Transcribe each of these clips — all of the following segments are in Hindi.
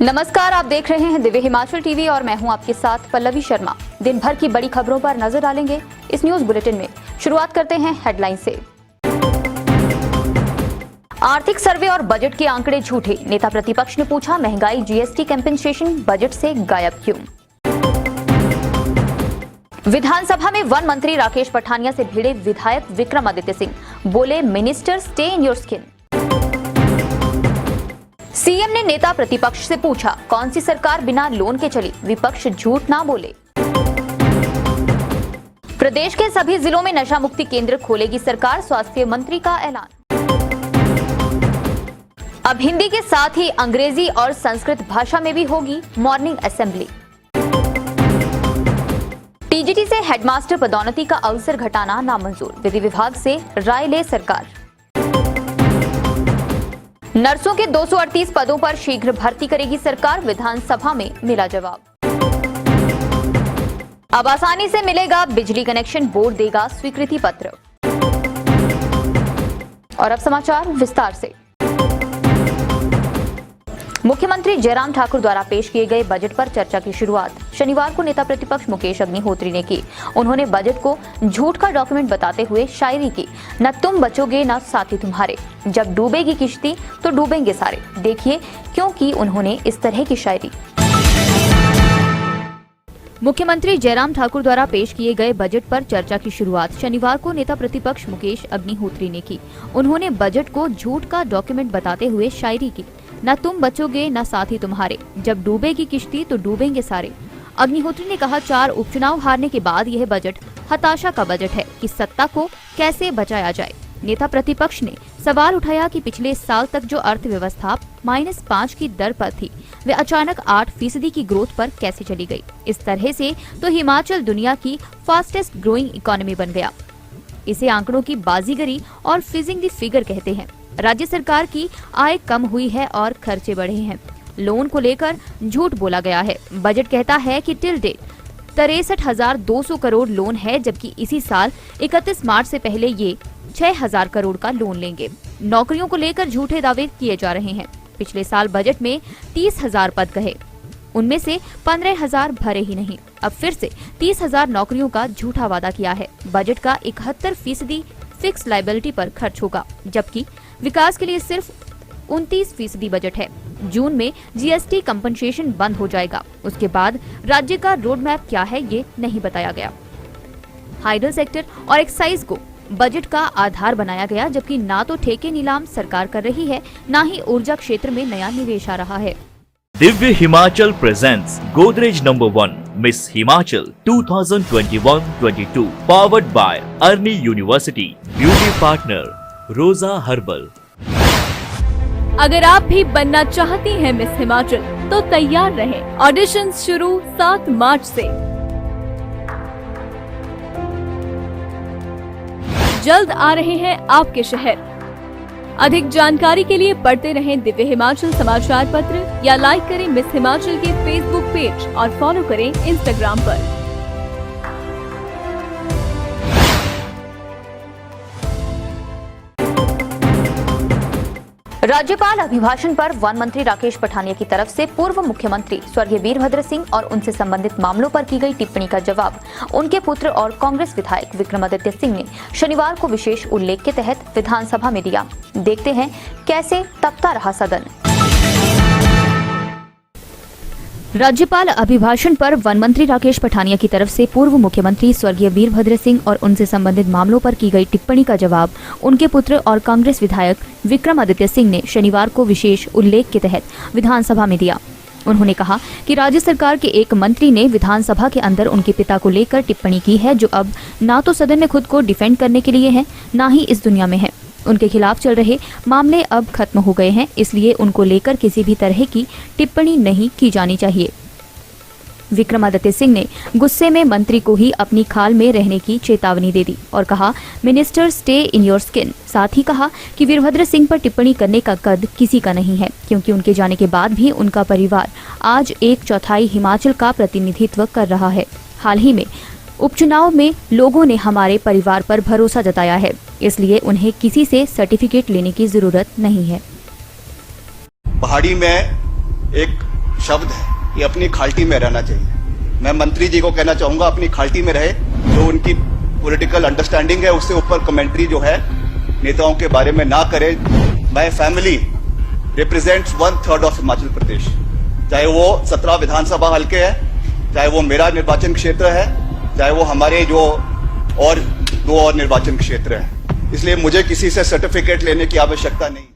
नमस्कार, आप देख रहे हैं दिव्य हिमाचल टीवी और मैं हूं आपके साथ पल्लवी शर्मा। दिन भर की बड़ी खबरों पर नजर डालेंगे इस न्यूज बुलेटिन में। शुरुआत करते हैं हेडलाइन से। आर्थिक सर्वे और बजट के आंकड़े झूठे, नेता प्रतिपक्ष ने पूछा महंगाई जीएसटी कंपनसेशन बजट से गायब क्यों। विधानसभा में वन मंत्री राकेश पठानिया से भिड़े विधायक विक्रमादित्य सिंह, बोले minister stay in your skin. CM ने नेता प्रतिपक्ष से पूछा कौन सी सरकार बिना लोन के चली, विपक्ष झूठ ना बोले। प्रदेश के सभी जिलों में नशा मुक्ति केंद्र खोलेगी सरकार, स्वास्थ्य मंत्री का ऐलान। अब हिंदी के साथ ही अंग्रेजी और संस्कृत भाषा में भी होगी मॉर्निंग असेंबली। टीजीटी से हेडमास्टर पदोन्नति का अवसर घटाना नामंजूर, विधि विभाग से राय ले सरकार। नर्सों के 238 पदों पर शीघ्र भर्ती करेगी सरकार, विधानसभा में मिला जवाब। अब आसानी से मिलेगा बिजली कनेक्शन, बोर्ड देगा स्वीकृति पत्र। और अब समाचार विस्तार से। मुख्यमंत्री जयराम ठाकुर द्वारा पेश किए गए बजट पर चर्चा की शुरुआत शनिवार को नेता प्रतिपक्ष मुकेश अग्निहोत्री ने की। उन्होंने बजट को झूठ का डॉक्यूमेंट बताते हुए शायरी की, न तुम बचोगे न साथी तुम्हारे, जब डूबेगी किश्ती तो डूबेंगे सारे। देखिए क्यों की उन्होंने इस तरह की शायरी। मुख्यमंत्री जयराम ठाकुर द्वारा पेश किए गए बजट पर चर्चा की शुरुआत शनिवार को नेता प्रतिपक्ष मुकेश अग्निहोत्री ने की। उन्होंने बजट को झूठ का डॉक्यूमेंट बताते हुए शायरी की, न तुम बचोगे न साथी तुम्हारे, जब डूबेगी किश्ती तो डूबेंगे सारे। अग्निहोत्री ने कहा 4 उपचुनाव हारने के बाद यह बजट हताशा का बजट है कि सत्ता को कैसे बचाया जाए। नेता प्रतिपक्ष ने सवाल उठाया कि पिछले साल तक जो अर्थव्यवस्था -5 की दर पर थी, वे अचानक 8% की ग्रोथ पर कैसे चली गई। इस तरह से तो हिमाचल दुनिया की फास्टेस्ट ग्रोइंग इकोनॉमी बन गया। इसे आंकड़ों की बाजीगरी और फिजिंग द फिगर कहते हैं। राज्य सरकार की आय कम हुई है और खर्चे बढ़े हैं। लोन को लेकर झूठ बोला गया है। बजट कहता है कि टिल डेट 63,200 करोड़ लोन है, जबकि इसी साल 31 मार्च से पहले ये 6,000 करोड़ का लोन लेंगे। नौकरियों को लेकर झूठे दावे किए जा रहे हैं। पिछले साल बजट में 30,000 पद कहे, उनमें से 15,000 भरे ही नहीं। अब फिर से 30,000 नौकरियों का झूठा वादा किया है। बजट का 71% फिक्स लायबिलिटी पर खर्च होगा, जबकि विकास के लिए सिर्फ 29% बजट है। जून में जीएसटी कंपनसेशन बंद हो जाएगा। उसके बाद राज्य का रोड मैप क्या है ये नहीं बताया गया। हाइडल सेक्टर और एक्साइज को बजट का आधार बनाया गया, जबकि ना तो ठेके नीलाम सरकार कर रही है, ना ही ऊर्जा क्षेत्र में नया निवेश आ रहा है। Divya Himachal presents Godrej number 1 miss Himachal 2021-22 powered by Arni university, beauty partner Roja herbal. अगर आप भी बनना चाहती हैं मिस हिमाचल तो तैयार रहें। ऑडिशंस शुरू 7 मार्च से। जल्द आ रहे हैं आपके शहर। अधिक जानकारी के लिए पढ़ते रहें दिव्य हिमाचल समाचार पत्र या लाइक करें मिस हिमाचल के फेसबुक पेज और फॉलो करें इंस्टाग्राम पर। राज्यपाल अभिभाषण पर वन मंत्री राकेश पठानिया की तरफ से पूर्व मुख्यमंत्री स्वर्गीय वीरभद्र सिंह और उनसे संबंधित मामलों पर की गई टिप्पणी का जवाब उनके पुत्र और कांग्रेस विधायक विक्रमादित्य सिंह ने शनिवार को विशेष उल्लेख के तहत विधानसभा में दिया। देखते हैं कैसे तपता रहा सदन। राज्यपाल अभिभाषण पर वन मंत्री राकेश पठानिया की तरफ से पूर्व मुख्यमंत्री स्वर्गीय वीरभद्र सिंह और उनसे संबंधित मामलों पर की गई टिप्पणी का जवाब उनके पुत्र और कांग्रेस विधायक विक्रमादित्य सिंह ने शनिवार को विशेष उल्लेख के तहत विधानसभा में दिया। उन्होंने कहा कि राज्य सरकार के एक मंत्री ने विधानसभा के अंदर उनके पिता को लेकर टिप्पणी की है, जो अब ना तो सदन में खुद को डिफेंड करने के लिए है, ना ही इस दुनिया में है। उनके खिलाफ चल रहे मामले अब खत्म हो गए हैं, इसलिए उनको लेकर किसी भी तरह की टिप्पणी नहीं की जानी चाहिए। विक्रमादित्य सिंह ने गुस्से में मंत्री को ही अपनी खाल में रहने की चेतावनी दे दी और कहा minister stay in your skin. साथ ही कहा कि वीरभद्र सिंह पर टिप्पणी करने का कद किसी का नहीं है, क्योंकि उनके जाने के बाद भी उनका परिवार आज 1/4 हिमाचल का प्रतिनिधित्व कर रहा है। हाल ही में उपचुनाव में लोगों ने हमारे परिवार पर भरोसा जताया है, इसलिए उन्हें किसी से सर्टिफिकेट लेने की जरूरत नहीं है। पहाड़ी में एक शब्द है, ये अपनी खाल्टी में रहना चाहिए। मैं मंत्री जी को कहना चाहूंगा अपनी खाल्टी में रहे, जो उनकी पॉलिटिकल अंडरस्टैंडिंग है उससे ऊपर कमेंट्री जो है नेताओं के बारे में ना करे। My family represents 1/3 of Himachal Pradesh, चाहे वो 17 विधानसभा हल्के है, चाहे वो मेरा निर्वाचन क्षेत्र है, चाहे वो हमारे जो और 2 और निर्वाचन क्षेत्र है। इसलिए मुझे किसी से सर्टिफिकेट लेने की आवश्यकता नहीं।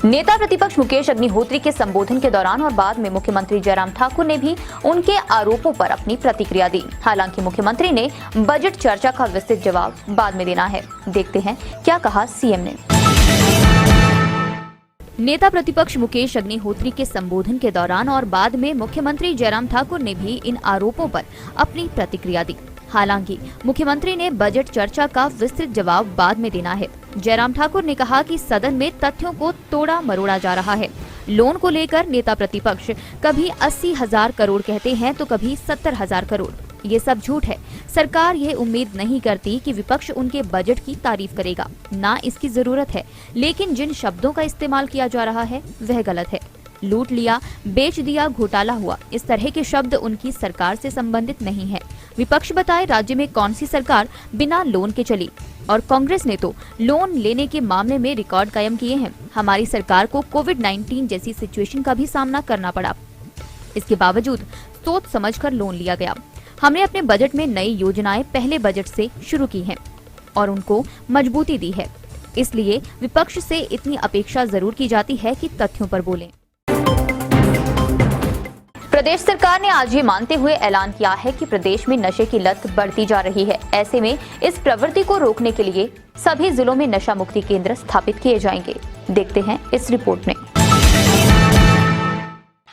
नेता प्रतिपक्ष मुकेश अग्निहोत्री के संबोधन के दौरान और बाद में मुख्यमंत्री जयराम ठाकुर ने भी उनके आरोपों पर अपनी प्रतिक्रिया दी। हालांकि मुख्यमंत्री ने बजट चर्चा का विस्तृत जवाब बाद में देना है। देखते हैं क्या कहा सीएम ने। नेता प्रतिपक्ष मुकेश अग्निहोत्री के संबोधन के दौरान और बाद में मुख्यमंत्री जयराम ठाकुर ने भी इन आरोपों पर अपनी प्रतिक्रिया दी। हालांकि मुख्यमंत्री ने बजट चर्चा का विस्तृत जवाब बाद में देना है। जयराम ठाकुर ने कहा कि सदन में तथ्यों को तोड़ा मरोड़ा जा रहा है। लोन को लेकर नेता प्रतिपक्ष कभी 80,000 करोड़ कहते हैं तो कभी 70,000 करोड़। ये सब झूठ है। सरकार ये उम्मीद नहीं करती कि विपक्ष उनके बजट की तारीफ करेगा, ना इसकी जरूरत है। लेकिन जिन शब्दों का इस्तेमाल किया जा रहा है वह गलत है। लूट लिया, बेच दिया, घोटाला हुआ, इस तरह के शब्द उनकी सरकार से संबंधित नहीं है। विपक्ष बताए राज्य में कौन सी सरकार बिना लोन के चली, और कांग्रेस ने तो लोन लेने के मामले में रिकॉर्ड कायम किए हैं। हमारी सरकार को कोविड-19 जैसी सिचुएशन का भी सामना करना पड़ा, इसके बावजूद सोच समझकर लोन लिया गया। हमने अपने बजट में नई योजनाएं पहले बजट से शुरू की हैं और उनको मजबूती दी है। इसलिए विपक्ष से इतनी अपेक्षा जरूर की जाती है कि तथ्यों पर बोलें। प्रदेश सरकार ने आज ये मानते हुए ऐलान किया है कि प्रदेश में नशे की लत बढ़ती जा रही है। ऐसे में इस प्रवृत्ति को रोकने के लिए सभी जिलों में नशा मुक्ति केंद्र स्थापित किए जाएंगे। देखते हैं इस रिपोर्ट में।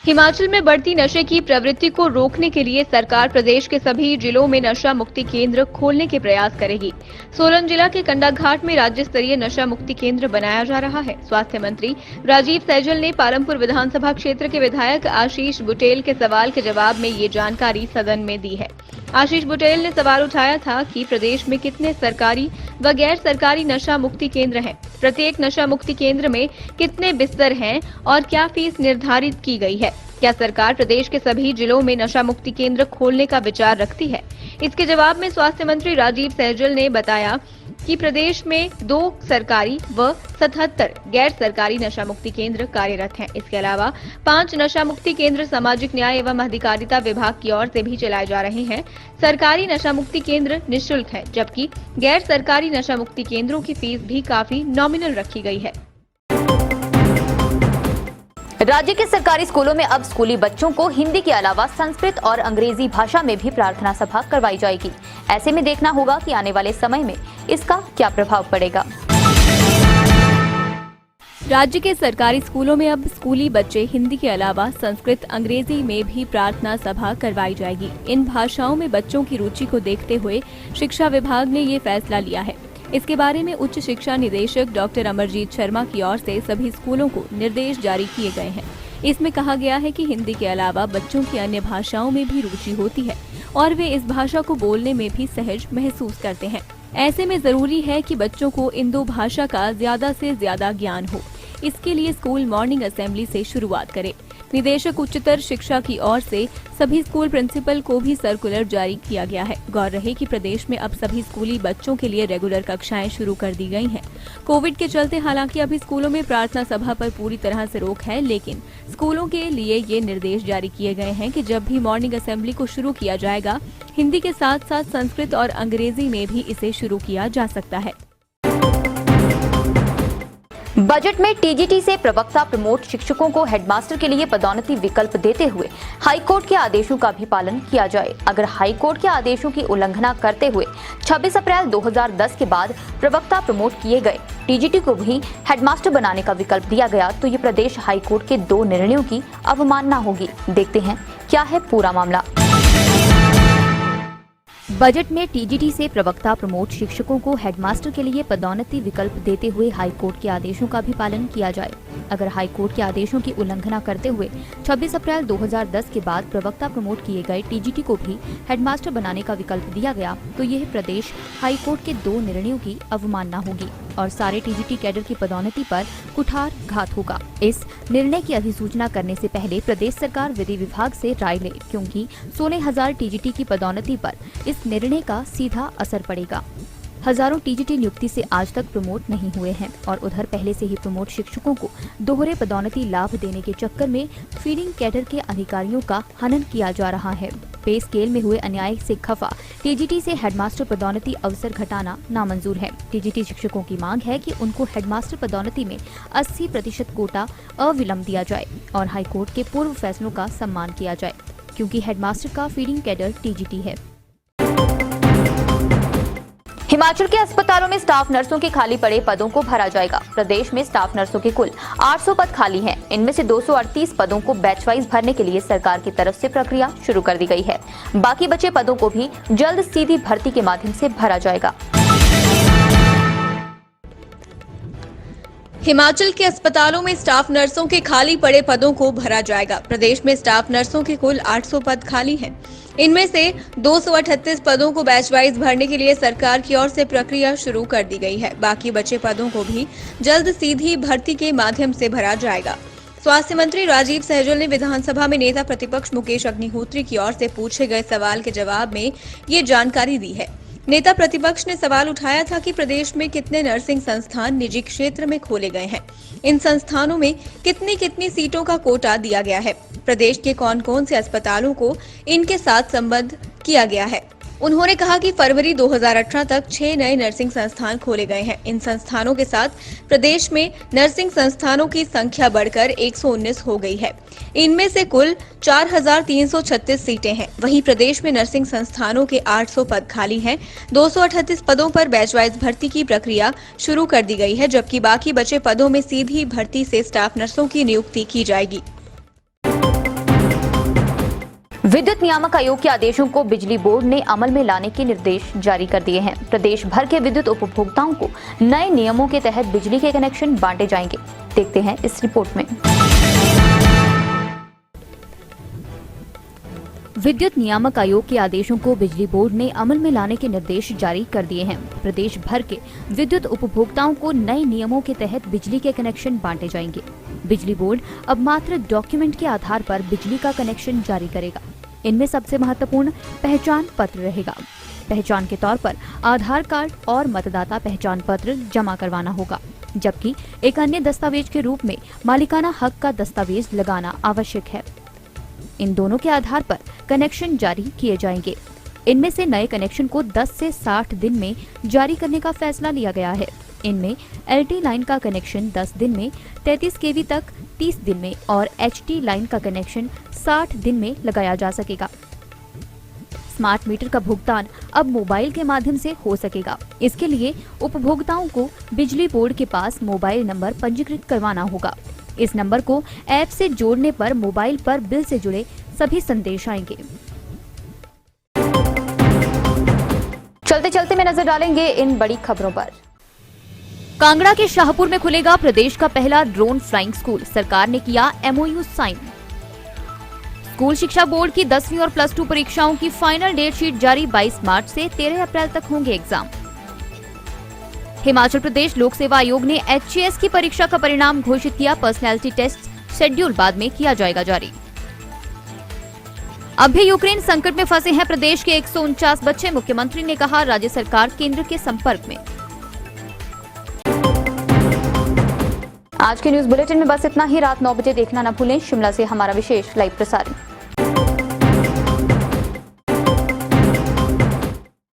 हिमाचल में बढ़ती नशे की प्रवृत्ति को रोकने के लिए सरकार प्रदेश के सभी जिलों में नशा मुक्ति केंद्र खोलने के प्रयास करेगी। सोलन जिला के कंडाघाट में राज्य स्तरीय नशा मुक्ति केंद्र बनाया जा रहा है। स्वास्थ्य मंत्री राजीव सैजल ने पालमपुर विधानसभा क्षेत्र के विधायक आशीष बुटेल के सवाल के जवाब में ये जानकारी सदन में दी है। आशीष बुटेल ने सवाल उठाया था कि प्रदेश में कितने सरकारी व गैर सरकारी नशा मुक्ति केंद्र हैं, प्रत्येक नशा मुक्ति केंद्र में कितने बिस्तर हैं और क्या फीस निर्धारित की गई है। क्या सरकार प्रदेश के सभी जिलों में नशा मुक्ति केंद्र खोलने का विचार रखती है। इसके जवाब में स्वास्थ्य मंत्री राजीव सैजल ने बताया कि प्रदेश में 2 सरकारी व 77 गैर सरकारी नशा मुक्ति केंद्र कार्यरत हैं। इसके अलावा 5 नशा मुक्ति केंद्र सामाजिक न्याय एवं अधिकारिता विभाग की ओर से भी चलाए जा रहे हैं। सरकारी नशा मुक्ति केंद्र निःशुल्क है, जबकि गैर सरकारी नशा मुक्ति केंद्रों की फीस भी काफी नॉमिनल रखी गई है। राज्य के सरकारी स्कूलों में अब स्कूली बच्चों को हिंदी के अलावा संस्कृत और अंग्रेजी भाषा में भी प्रार्थना सभा करवाई जाएगी। ऐसे में देखना होगा कि आने वाले समय में इसका क्या प्रभाव पड़ेगा। राज्य के सरकारी स्कूलों में अब स्कूली बच्चे हिंदी के अलावा संस्कृत, अंग्रेजी में भी प्रार्थना सभा करवाई जाएगी। इन भाषाओं में बच्चों की रुचि को देखते हुए शिक्षा विभाग ने ये फैसला लिया है। इसके बारे में उच्च शिक्षा निदेशक डॉक्टर अमरजीत शर्मा की ओर से सभी स्कूलों को निर्देश जारी किए गए हैं। इसमें कहा गया है कि हिंदी के अलावा बच्चों की अन्य भाषाओं में भी रुचि होती है और वे इस भाषा को बोलने में भी सहज महसूस करते हैं। ऐसे में जरूरी है कि बच्चों को इन 2 भाषा का ज्यादा से ज्यादा ज्ञान हो। इसके लिए स्कूल मॉर्निंग असेंबली से शुरुआत करे। निदेशक उच्चतर शिक्षा की ओर से सभी स्कूल प्रिंसिपल को भी सर्कुलर जारी किया गया है। गौर रहे कि प्रदेश में अब सभी स्कूली बच्चों के लिए रेगुलर कक्षाएं शुरू कर दी गई हैं। कोविड के चलते हालांकि अभी स्कूलों में प्रार्थना सभा पर पूरी तरह से रोक है, लेकिन स्कूलों के लिए ये निर्देश जारी किए गए हैं कि जब भी मॉर्निंग असेंबली को शुरू किया जाएगा, हिंदी के साथ साथ संस्कृत और अंग्रेजी में भी इसे शुरू किया जा सकता है। बजट में टीजीटी से प्रवक्ता प्रमोट शिक्षकों को हेडमास्टर के लिए पदोन्नति विकल्प देते हुए हाईकोर्ट के आदेशों का भी पालन किया जाए। अगर हाईकोर्ट के आदेशों की उल्लंघना करते हुए 26 अप्रैल 2010 के बाद प्रवक्ता प्रमोट किए गए टीजीटी को भी हेडमास्टर बनाने का विकल्प दिया गया तो ये प्रदेश हाईकोर्ट के 2 निर्णयों की अवमानना होगी। देखते हैं क्या है पूरा मामला। बजट में टीजीटी से प्रवक्ता प्रमोट शिक्षकों को हेडमास्टर के लिए पदोन्नति विकल्प देते हुए हाईकोर्ट के आदेशों का भी पालन किया जाए। अगर हाईकोर्ट के आदेशों की उल्लंघना करते हुए 26 अप्रैल 2010 के बाद प्रवक्ता प्रमोट किए गए टीजीटी को भी हेडमास्टर बनाने का विकल्प दिया गया तो यह प्रदेश हाईकोर्ट के 2 निर्णयों की अवमानना होगी और सारे टीजीटी कैडर की पदोन्नति पर कुठार घात होगा। इस निर्णय की अधिसूचना करने से पहले प्रदेश सरकार विधि विभाग से राय ले, क्योंकि 16,000 टीजीटी की पदोन्नति पर इस निर्णय का सीधा असर पड़ेगा। हजारों टीजीटी नियुक्ति से आज तक प्रमोट नहीं हुए हैं और उधर पहले से ही प्रमोट शिक्षकों को दोहरे पदोन्नति लाभ देने के चक्कर में फीडिंग कैडर के अधिकारियों का हनन किया जा रहा है। पे स्केल में हुए अन्याय से खफा टीजीटी से हेडमास्टर पदोन्नति अवसर घटाना नामंजूर है। टीजीटी शिक्षकों की मांग है कि उनको हेडमास्टर पदोन्नति में 80% कोटा अविलंब दिया जाए और हाईकोर्ट के पूर्व फैसलों का सम्मान किया जाए, क्योंकि हेडमास्टर का फीडिंग कैडर टीजीटी है। हिमाचल के अस्पतालों में स्टाफ नर्सों के खाली पड़े पदों को भरा जाएगा। प्रदेश में स्टाफ नर्सों के कुल 800 पद खाली हैं। इनमें से 238 पदों को बैच वाइज भरने के लिए सरकार की तरफ से प्रक्रिया शुरू कर दी गई है। बाकी बचे पदों को भी जल्द सीधी भर्ती के माध्यम से भरा जाएगा। हिमाचल के अस्पतालों में स्टाफ नर्सों के खाली पड़े पदों को भरा जाएगा। प्रदेश में स्टाफ नर्सों के कुल 800 पद खाली हैं। इनमें से 238 पदों को बैच वाइज भरने के लिए सरकार की ओर से प्रक्रिया शुरू कर दी गई है। बाकी बचे पदों को भी जल्द सीधी भर्ती के माध्यम से भरा जाएगा। स्वास्थ्य मंत्री राजीव सहजल ने विधानसभा में नेता प्रतिपक्ष मुकेश अग्निहोत्री की ओर से पूछे गए सवाल के जवाब में ये जानकारी दी है। नेता प्रतिपक्ष ने सवाल उठाया था कि प्रदेश में कितने नर्सिंग संस्थान निजी क्षेत्र में खोले गए हैं, इन संस्थानों में कितनी कितनी सीटों का कोटा दिया गया है, प्रदेश के कौन कौन से अस्पतालों को इनके साथ संबद्ध किया गया है। उन्होंने कहा कि फरवरी 2018 तक 6 नए नर्सिंग संस्थान खोले गए हैं। इन संस्थानों के साथ प्रदेश में नर्सिंग संस्थानों की संख्या बढ़कर 119 हो गई है। इनमें से कुल 4,336 सीटें हैं। वहीं प्रदेश में नर्सिंग संस्थानों के 800 पद खाली हैं। 238 पदों पर बैच वाइज भर्ती की प्रक्रिया शुरू कर दी गई है, जबकि बाकी बचे पदों में सीधी भर्ती से स्टाफ नर्सों की नियुक्ति की जाएगी। विद्युत नियामक आयोग के आदेशों को बिजली बोर्ड ने अमल में लाने के निर्देश जारी कर दिए हैं। प्रदेश भर के विद्युत उपभोक्ताओं को नए नियमों के तहत बिजली के कनेक्शन बांटे जाएंगे। देखते हैं इस रिपोर्ट में। विद्युत नियामक आयोग के आदेशों को बिजली बोर्ड ने अमल में लाने के निर्देश जारी कर दिए हैं। प्रदेश भर के विद्युत उपभोक्ताओं को नए नियमों के तहत बिजली के कनेक्शन बांटे जाएंगे। बिजली बोर्ड अब मात्र डॉक्यूमेंट के आधार पर बिजली का कनेक्शन जारी करेगा। इनमें सबसे महत्वपूर्ण पहचान पत्र रहेगा। पहचान के तौर पर आधार कार्ड और मतदाता पहचान पत्र जमा करवाना होगा, जबकि एक अन्य दस्तावेज के रूप में मालिकाना हक का दस्तावेज लगाना आवश्यक है। इन दोनों के आधार पर कनेक्शन जारी किए जाएंगे। इनमें से नए कनेक्शन को 10 से 60 दिन में जारी करने का फैसला लिया गया है। इनमें एलटी लाइन का कनेक्शन 10 दिन में, 33 केवी तक 30 दिन में और एचटी लाइन का कनेक्शन 60 दिन में लगाया जा सकेगा। स्मार्ट मीटर का भुगतान अब मोबाइल के माध्यम से हो सकेगा। इसके लिए उपभोक्ताओं को बिजली बोर्ड के पास मोबाइल नंबर पंजीकृत करवाना होगा। इस नंबर को ऐप से जोड़ने पर मोबाइल पर बिल से जुड़े सभी संदेश आएंगे। चलते चलते में नजर डालेंगे इन बड़ी खबरों पर। कांगड़ा के शाहपुर में खुलेगा प्रदेश का पहला ड्रोन फ्लाइंग स्कूल। सरकार ने किया एमओयू साइन। स्कूल शिक्षा बोर्ड की 10वीं और +2 परीक्षाओं की फाइनल डेट शीट जारी। 22 मार्च से 13 अप्रैल तक होंगे एग्जाम। हिमाचल प्रदेश लोक सेवा आयोग ने एचएएस की परीक्षा का परिणाम घोषित किया। पर्सनैलिटी टेस्ट शेड्यूल बाद में किया जाएगा जारी। अब भी यूक्रेन संकट में फंसे हैं प्रदेश के 149 बच्चे। मुख्यमंत्री ने कहा राज्य सरकार केंद्र के संपर्क में। आज के न्यूज बुलेटिन में बस इतना ही। रात 9 बजे देखना न भूलें शिमला से हमारा विशेष लाइव प्रसारण।